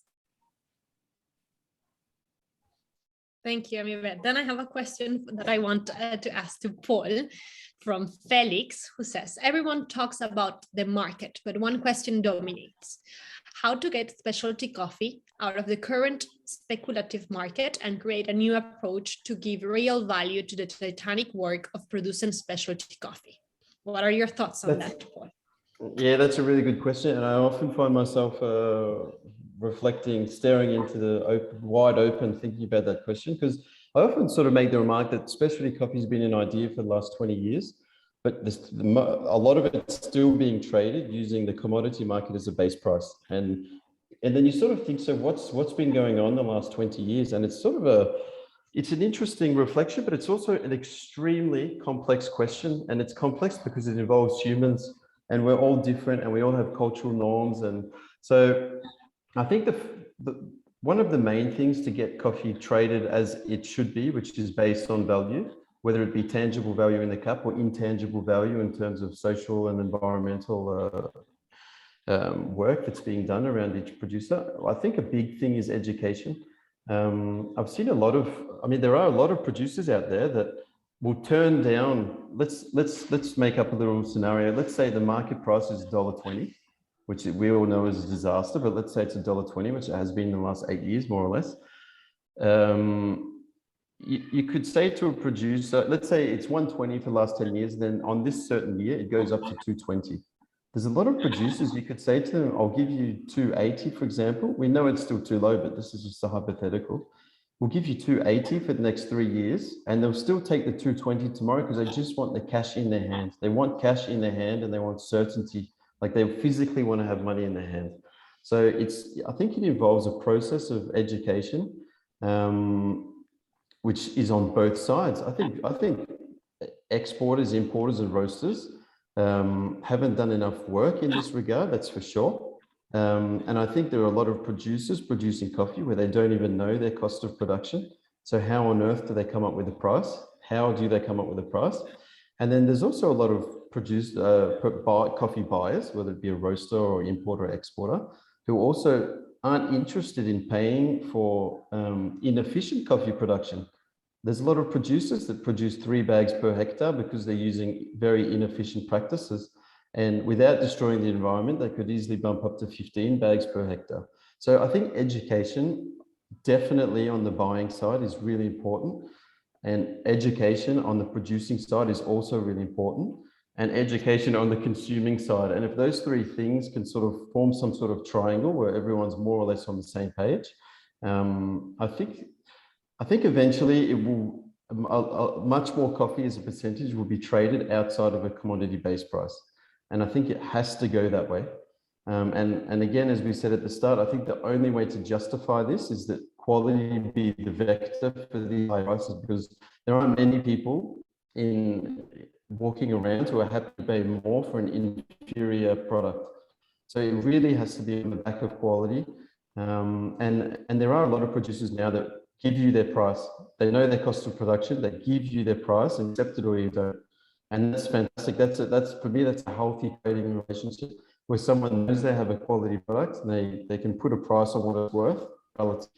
Thank you, Amibe. Then I have a question that I want to ask to Paul from Felix, who says, everyone talks about the market, but one question dominates. How to get specialty coffee out of the current speculative market and create a new approach to give real value to the titanic work of producing specialty coffee. What are your thoughts on that, Paul? Yeah, that's a really good question. And I often find myself reflecting, staring into the wide open, thinking about that question, because I often sort of make the remark that specialty coffee has been an idea for the last 20 years, but a lot of it's still being traded using the commodity market as a base price. And then you sort of think, so what's been going on the last 20 years? And it's sort of it's an interesting reflection, but it's also an extremely complex question. And it's complex because it involves humans, and we're all different and we all have cultural norms. And so I think one of the main things to get coffee traded as it should be, which is based on value, whether it be tangible value in the cup or intangible value in terms of social and environmental work that's being done around each producer. I think a big thing is education. I've seen there are a lot of producers out there that will turn down, let's make up a little scenario. Let's say the market price is $1.20, which we all know is a disaster, but let's say it's $1.20, which it has been in the last 8 years, more or less. You could say to a producer, let's say it's 120 for the last 10 years, then on this certain year, it goes up to 220. There's a lot of producers, you could say to them, I'll give you 280, for example. We know it's still too low, but this is just a hypothetical. We'll give you 280 for the next 3 years, and they'll still take the 220 tomorrow because they just want the cash in their hand. They want cash in their hand and they want certainty, like they physically want to have money in their hand. So I think it involves a process of education, which is on both sides. I think exporters, importers, and roasters haven't done enough work in this regard, that's for sure. And I think there are a lot of producers producing coffee where they don't even know their cost of production. So how on earth do they come up with a price? How do they come up with a price? And then there's also a lot of coffee buyers, whether it be a roaster or importer or exporter, who also aren't interested in paying for inefficient coffee production. There's a lot of producers that produce 3 bags per hectare because they're using very inefficient practices. And without destroying the environment, they could easily bump up to 15 bags per hectare. So I think education, definitely on the buying side, is really important. And education on the producing side is also really important. And education on the consuming side. And if those 3 things can sort of form some sort of triangle where everyone's more or less on the same page, I think eventually it will, much more coffee as a percentage will be traded outside of a commodity-based price. And I think it has to go that way. And again, as we said at the start, I think the only way to justify this is that quality be the vector for the high prices, because there aren't many people walking around who are happy to pay more for an inferior product. So it really has to be on the back of quality. And there are a lot of producers now that give you their price. They know their cost of production. They give you their price and accept it or you don't. And that's fantastic. That's for me, that's a healthy trading relationship where someone knows they have a quality product and they can put a price on what it's worth relative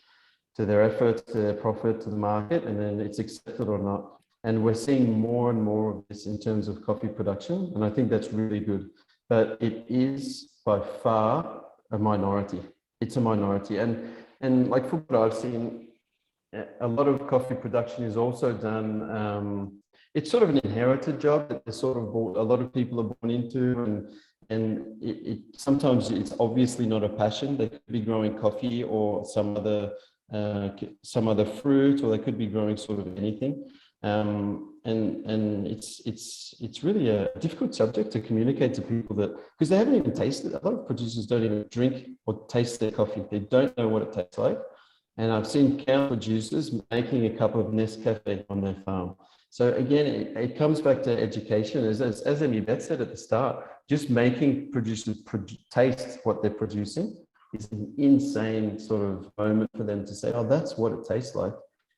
to their effort, to their profit, to the market, and then it's accepted or not. And we're seeing more and more of this in terms of coffee production. And I think that's really good. But it is by far a minority. It's a minority. And like from what I've seen, a lot of coffee production is also done, it's sort of an inherited job that a lot of people are born into, and sometimes it's obviously not a passion. They could be growing coffee or some other fruit, or they could be growing sort of anything. And it's really a difficult subject to communicate to people because they haven't even tasted it. A lot of producers don't even drink or taste their coffee. They don't know what it tastes like. And I've seen countless producers making a cup of Nescafe on their farm. So again, it comes back to education. As Amibe said at the start, just making producers taste what they're producing is an insane sort of moment for them to say, oh, that's what it tastes like.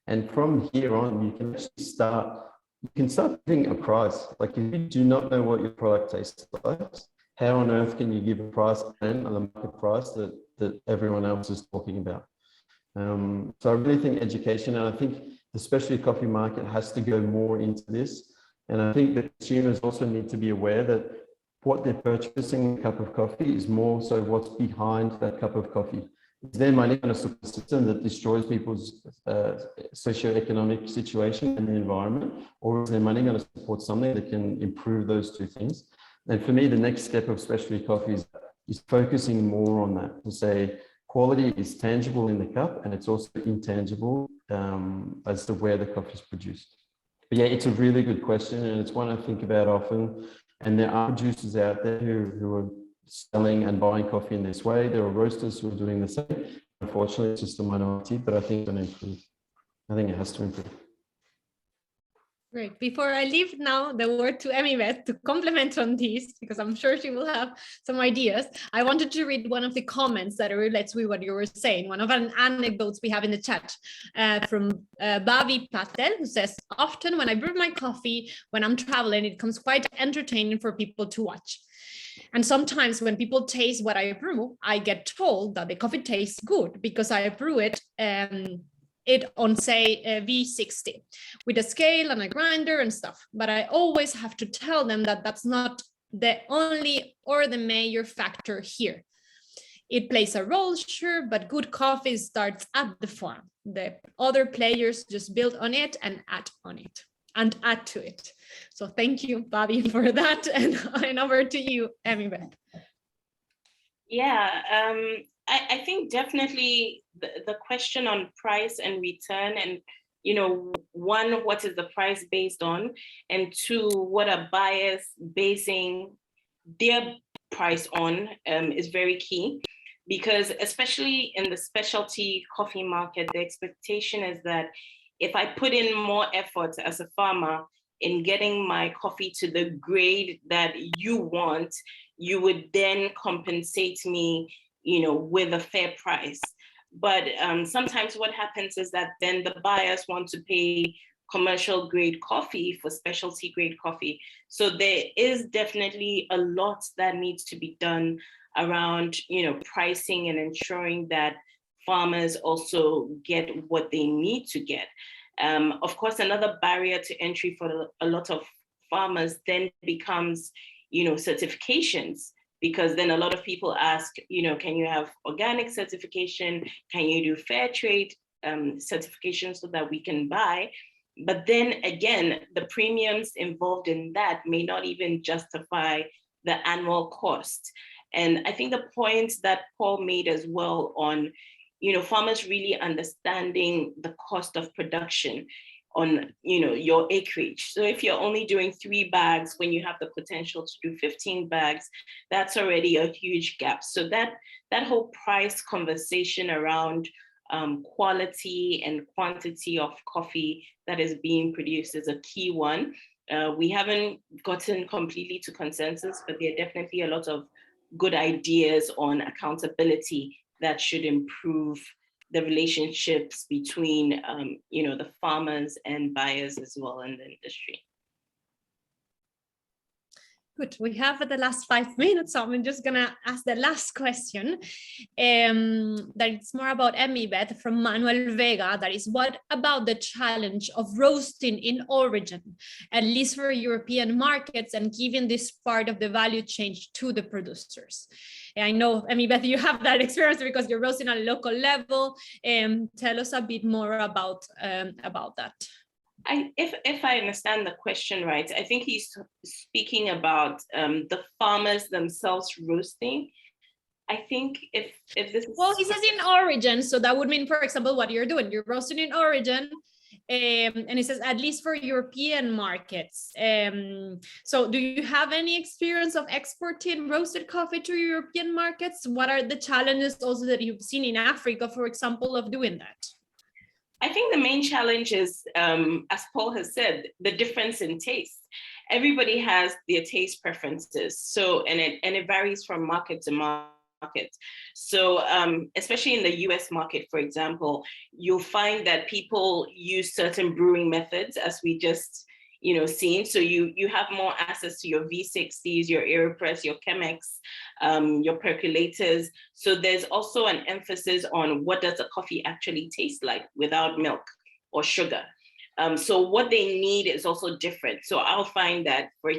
And from here on, you can actually start giving a price. Like if you do not know what your product tastes like, how on earth can you give a price and the market price that everyone else is talking about? So I really think education, and I think the specialty coffee market has to go more into this. And I think that consumers also need to be aware that what they're purchasing in a cup of coffee is more so what's behind that cup of coffee. Is there money on a system that destroys people's socioeconomic situation and the environment, or is there money going to support something that can improve those two things? And for me, the next step of specialty coffee is focusing more on that, to say quality is tangible in the cup and it's also intangible as to where the coffee is produced. But yeah, it's a really good question, and it's one I think about often. And there are producers out there who are selling and buying coffee in this way. There are roasters who are doing the same. Unfortunately, it's just a minority, but I think it's going to improve. I think it has to improve. Great. Before I leave now the word to Emibeth to complement on this, because I'm sure she will have some ideas, I wanted to read one of the comments that relates with what you were saying, one of an anecdotes we have in the chat from Bhavi Patel, who says, often when I brew my coffee, when I'm traveling, it comes quite entertaining for people to watch. And sometimes when people taste what I brew, I get told that the coffee tastes good because I brew it on, say, V60 with a scale and a grinder and stuff. But I always have to tell them that that's not the only or the major factor here. It plays a role, sure, but good coffee starts at the farm. The other players just build on it and add on it and add to it. So thank you, Bobby, for that. And over to you, Emibeth. Yeah, I think definitely the question on price and return, and one, what is the price based on, and two, what are buyers basing their price on is very key, because especially in the specialty coffee market, the expectation is that if I put in more effort as a farmer in getting my coffee to the grade that you want, you would then compensate me, with a fair price. But sometimes what happens is that then the buyers want to pay commercial grade coffee for specialty grade coffee. So there is definitely a lot that needs to be done around, pricing and ensuring that farmers also get what they need to get. Of course, another barrier to entry for a lot of farmers then becomes, certifications, because then a lot of people ask, can you have organic certification? Can you do fair trade certification so that we can buy? But then again, the premiums involved in that may not even justify the annual cost. And I think the point that Paul made as well on, farmers really understanding the cost of production on, your acreage. So if you're only doing 3 bags when you have the potential to do 15 bags, that's already a huge gap. So that whole price conversation around quality and quantity of coffee that is being produced is a key one. We haven't gotten completely to consensus, but there are definitely a lot of good ideas on accountability that should improve the relationships between, the farmers and buyers as well in the industry. Good. We have the last 5 minutes, so I'm just gonna ask the last question. That it's more about Emibeth from Manuel Vega. That is, what about the challenge of roasting in origin, at least for European markets, and giving this part of the value chain to the producers? I know, Emibeth, you have that experience because you're roasting at a local level. Tell us a bit more about that. If I understand the question right, I think he's speaking about the farmers themselves roasting. I think if this is... Well, he says in origin, so that would mean, for example, what you're doing. You're roasting in origin, and he says at least for European markets. So do you have any experience of exporting roasted coffee to European markets? What are the challenges also that you've seen in Africa, for example, of doing that? I think the main challenge is, as Paul has said, the difference in taste. Everybody has their taste preferences. So, and it varies from market to market. So, especially in the US market, for example, you'll find that people use certain brewing methods, as we just, scene. So you have more access to your V60s, your AeroPress, your Chemex, your percolators. So there's also an emphasis on what does a coffee actually taste like without milk or sugar. So what they need is also different. So I'll find that, for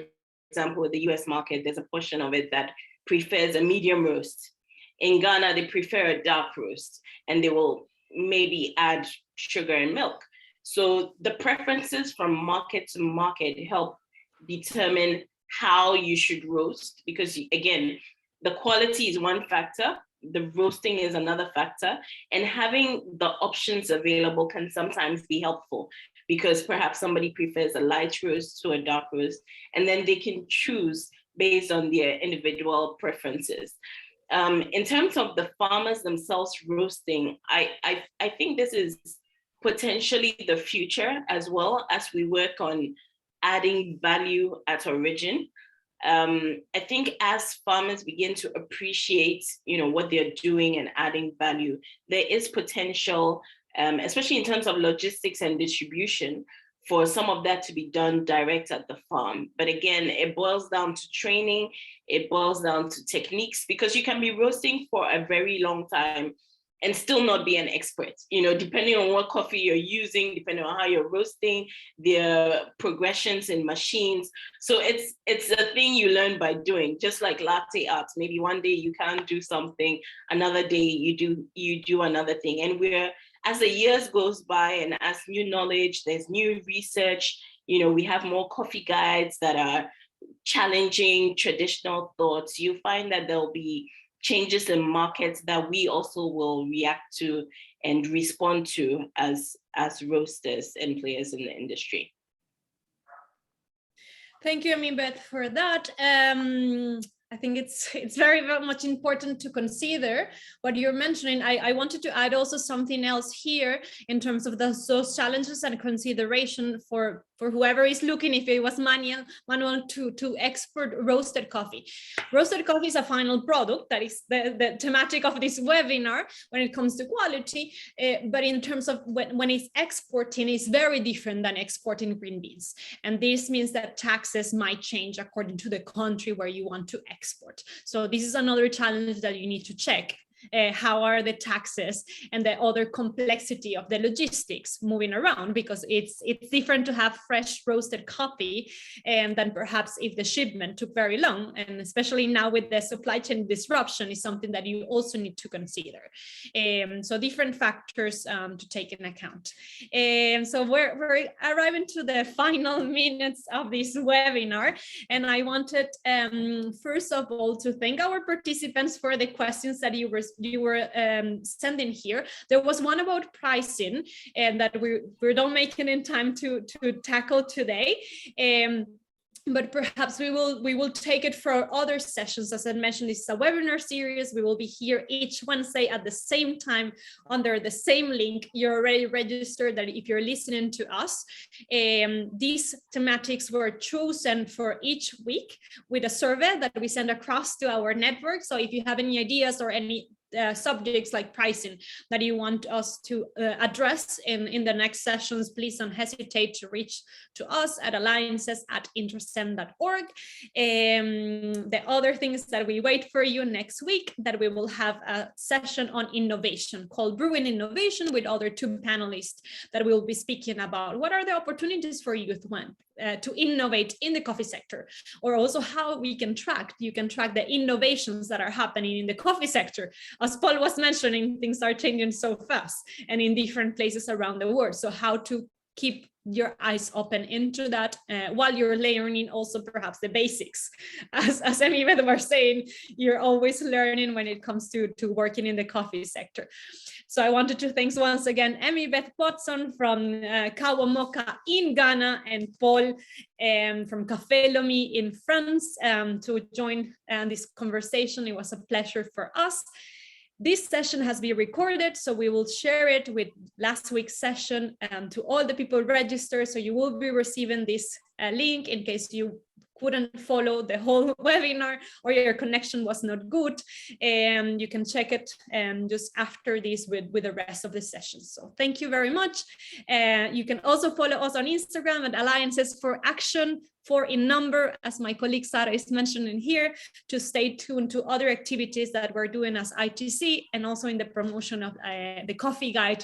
example, with the US market, there's a portion of it that prefers a medium roast. In Ghana, they prefer a dark roast, and they will maybe add sugar and milk. So the preferences from market to market help determine how you should roast, because again, the quality is one factor, the roasting is another factor, and having the options available can sometimes be helpful, because perhaps somebody prefers a light roast to a dark roast, and then they can choose based on their individual preferences. In terms of the farmers themselves roasting, I think this is potentially the future, as well as we work on adding value at origin. I think as farmers begin to appreciate, what they're doing and adding value, there is potential, especially in terms of logistics and distribution, for some of that to be done direct at the farm. But again, it boils down to training, it boils down to techniques, because you can be roasting for a very long time and still not be an expert, depending on what coffee you're using, depending on how you're roasting, the progressions in machines. So it's a thing you learn by doing, just like latte art. Maybe one day you can't do something, another day you do another thing. And as the years goes by and as new knowledge, there's new research, we have more coffee guides that are challenging traditional thoughts. You find that there'll be changes in markets that we also will react to and respond to as roasters and players in the industry. Thank you, Amibeth, for that. I think it's very, very much important to consider what you're mentioning. I wanted to add also something else here in terms of those challenges and consideration for whoever is looking, if it was manual to export roasted coffee. Roasted coffee is a final product. That is the thematic of this webinar when it comes to quality. But in terms of when it's exporting, it's very different than exporting green beans. And this means that taxes might change according to the country where you want to export. So this is another challenge that you need to check. How are the taxes and the other complexity of the logistics moving around, because it's different to have fresh roasted coffee and than perhaps if the shipment took very long, and especially now with the supply chain disruption is something that you also need to consider. So different factors to take in account. So we're arriving to the final minutes of this webinar, and I wanted first of all to thank our participants for the questions that you were sending here. There was one about pricing and that we don't make it in time to tackle today. But perhaps we will take it for other sessions. As I mentioned, this is a webinar series. We will be here each Wednesday at the same time under the same link. You're already registered that if you're listening to us. These thematics were chosen for each week with a survey that we send across to our network. So if you have any ideas or any subjects like pricing that you want us to address in the next sessions, please don't hesitate to reach to us at alliances@intrasend.org. The other things that we wait for you next week, that we will have a session on innovation called Brewing Innovation with other two panelists that will be speaking about what are the opportunities for youth to innovate in the coffee sector, or also how you can track the innovations that are happening in the coffee sector. As Paul was mentioning, things are changing so fast and in different places around the world. So how to keep your eyes open into that while you're learning also perhaps the basics. As Amibeth was saying, you're always learning when it comes to working in the coffee sector. So I wanted to thank once again Amibeth Watson from Kawa Mocha in Ghana and Paul from Café Lomi in France to join this conversation. It was a pleasure for us. This session has been recorded, so we will share it with last week's session to all the people registered. So you will be receiving this link in case you couldn't follow the whole webinar or your connection was not good, you can check it just after this with the rest of the session. So thank you very much. You can also follow us on Instagram at Alliances for Action, 4 in number, as my colleague Sara is mentioning here, to stay tuned to other activities that we're doing as ITC, and also in the promotion of the coffee guide,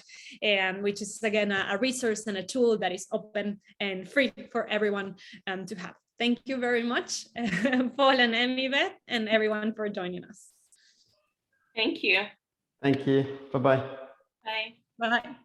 which is again a resource and a tool that is open and free for everyone to have. Thank you very much, Paul and Emibeth, and everyone for joining us. Thank you. Thank you. Bye-bye. Bye. Bye.